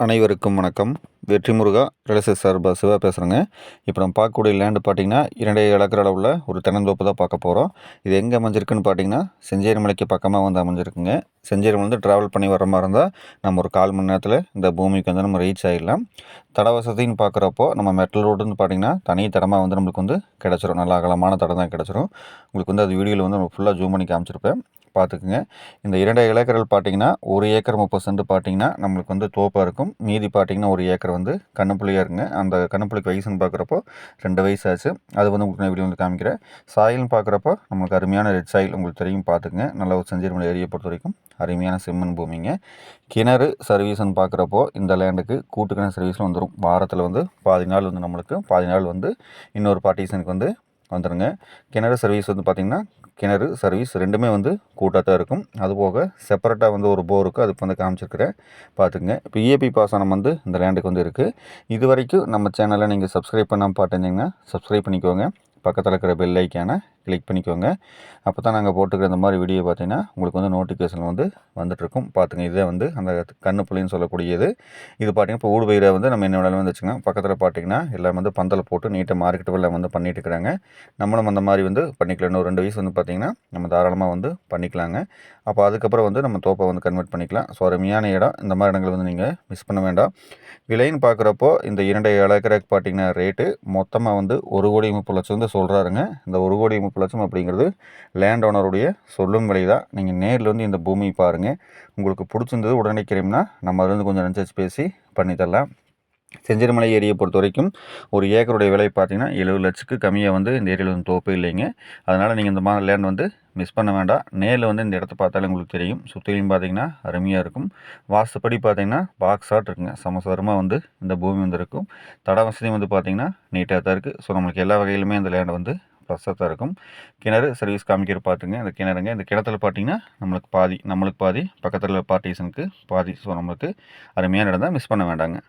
அனைவருக்கும் வணக்கம். வெற்றி முருகா ரியல் எஸ்டேட் சார்பா சிவா பேசுகிறேங்க. இப்போ நம்ம பார்க்கக்கூடிய லேண்டு பார்த்தீங்கன்னா 2 ஏக்கர் அளவுள்ள ஒரு தென்னந்தோப்பு தான் பார்க்க போகிறோம். இது எங்கே அமைஞ்சிருக்குன்னு பார்த்தீங்கன்னா செஞ்சேரி மலைக்கு பக்கமாக வந்து அமைஞ்சிருக்குங்க. செஞ்சேரி வந்து ட்ராவல் பண்ணி வர மாதிரி இருந்தால் நம்ம ஒரு 1/4 மணி நேரத்தில் இந்த பூமிக்கு வந்து நம்ம ரீச் ஆகிடலாம். தட வசதின்னு பார்க்குறப்போ நம்ம மெட்டல் ரோடுன்னு பார்த்தீங்கன்னா தனி தடமாக வந்து நம்மளுக்கு வந்து கிடச்சிரும். நல்லா அகலமான தடம் தான் கிடச்சிரும். உங்களுக்கு வந்து அது வீடியோவில் வந்து நம்ம ஃபுல்லாக ஜூம் பண்ணி காமிச்சிருப்பேன், பார்த்துக்குங்க. இந்த 2 ஏக்கர்கள் பார்த்தீங்கன்னா 1 ஏக்கர் 30 சென்ட் பார்த்தீங்கன்னா நம்மளுக்கு வந்து தோப்பாக இருக்கும். மீதி பார்த்தீங்கன்னா 1 ஏக்கர் வந்து கண்ணுப்புள்ளியாக இருக்குங்க. அந்த கண்ணுப்புள்ளிக்கு வயசுன்னு பார்க்குறப்போ 2 வயசு ஆச்சு. அது வந்து உங்களுக்கு நான் வீடியோ வந்து காமிக்கிறேன். சாயில்னு பார்க்குறப்போ நம்மளுக்கு அருமையான ரெட் சாயில் உங்களுக்கு தெரியும், பார்த்துக்குங்க. நல்லா ஒரு செஞ்சேரி மலை ஏரியை பொறுத்த வரைக்கும் அருமையான செம்மண் பூமிங்க. கிணறு சர்வீஸ்ன்னு பார்க்குறப்போ இந்த லேண்டுக்கு கூட்டு கிணறு சர்வீஸில் வந்துடும். வாரத்தில் வந்து பாதி நாள் வந்து நம்மளுக்கு, பாதி நாள் வந்து இன்னொரு பார்ட்டிஷனுக்கு வந்து வந்துடுங்க. கிணறு சர்வீஸ் வந்து பார்த்திங்கன்னா கிணறு சர்வீஸ் ரெண்டுமே வந்து கூட்டாக தான் இருக்கும். அதுபோக செப்பரேட்டாக வந்து ஒரு போருக்கு அதுக்கு வந்து காமிச்சிருக்கிறேன், பார்த்துக்குங்க. இப்போ இஏபி பாசனம் வந்து இந்த லேண்டுக்கு வந்து இருக்குது. இது வரைக்கும் நம்ம சேனலை நீங்கள் சப்ஸ்கிரைப் பண்ணாமல் பார்த்துருந்தீங்கன்னா சப்ஸ்கிரைப் பண்ணிக்கோங்க. பக்கத்தில் இருக்கிற பெல் ஐக்கானை கிளிக் பண்ணிக்கோங்க. அப்போ தான் நாங்கள் போட்டுக்கிற இந்த மாதிரி வீடியோ பார்த்தீங்கன்னா உங்களுக்கு வந்து நோட்டிஃபிகேஷன் வந்து வந்துட்டுருக்கும், பார்த்துங்க. இதே வந்து அந்த கண்ணுப்புள்ளின்னு சொல்லக்கூடியது. இது பார்த்தீங்கன்னா இப்போ ஊடு பயிரை வந்து நம்ம என்ன வேணாலும் வந்து வச்சுக்கோங்க. பக்கத்தில் பார்த்தீங்கன்னா எல்லாம் வந்து பந்தல் போட்டு நீட்டாக மார்க்கெட் எல்லாம் வந்து பண்ணிட்டு இருக்கிறாங்க. நம்மளும் அந்த மாதிரி வந்து பண்ணிக்கலாம். இன்னும் 2 வயசு வந்து பார்த்திங்கன்னா நம்ம தாராளமாக வந்து பண்ணிக்கலாங்க. அப்போ அதுக்கப்புறம் வந்து நம்ம தோப்பை வந்து கன்வெர்ட் பண்ணிக்கலாம். ஸோ அருமையான இடம். இந்த மாதிரி இடங்கள் வந்து நீங்கள் மிஸ் பண்ண வேண்டாம். விலைன்னு பார்க்குறப்போ இந்த 2 ஏக்கருக்கு பார்த்தீங்கன்னா ரேட்டு மொத்தமாக வந்து 1,30,00,000 வந்து சொல்கிறாருங்க. இந்த 1,30,00,000 அப்படிங்கிறது லேண்ட் ஓனருடைய சொல்லும் விலை தான். நீங்கள் நேரில் வந்து இந்த பூமி பாருங்கள். உங்களுக்கு பிடிச்சிருந்தது உடனே கிளம்பினா நம்ம அதுலேருந்து கொஞ்சம் அனுசரித்து பேசி பண்ணித்தரலாம். செஞ்சேரி மலை ஏரியை பொறுத்த வரைக்கும் ஒரு ஏக்கருடைய விலை பார்த்தீங்கன்னா 70 லட்சத்துக்கு கம்மியாக வந்து இந்த ஏரியாவில் வந்து தோப்பே இல்லைங்க. அதனால் நீங்கள் இந்த மாதிரி லேண்ட் வந்து மிஸ் பண்ண வேண்டாம். நேரில் வந்து இந்த இடத்த பார்த்தாலே உங்களுக்கு தெரியும். சுற்றிலையும் பார்த்தீங்கன்னா அருமையாக இருக்கும். வாஸ்துப்படி பார்த்தீங்கன்னா பாக்ஸ் ஆட் இருக்குங்க. சமசரமாக வந்து இந்த பூமி வந்து இருக்கும். தட வசதியும் வந்து பார்த்தீங்கன்னா நீட்டாக தான் இருக்குது. ஸோ நம்மளுக்கு எல்லா வகையிலுமே இந்த லேண்ட் வந்து ப்ளஸ்ஸாக தான் இருக்கும். கிணறு சர்வீஸ் காமிக்கிற பார்த்துங்க. இந்த கிணறுங்க, இந்த கிணத்துல பார்த்தீங்கன்னா நம்மளுக்கு பாதி பக்கத்தில் பார்ட்டிஷனுக்கு பாதி. ஸோ நம்மளுக்கு அருமையான இடம் தான், மிஸ் பண்ண வேண்டாங்க.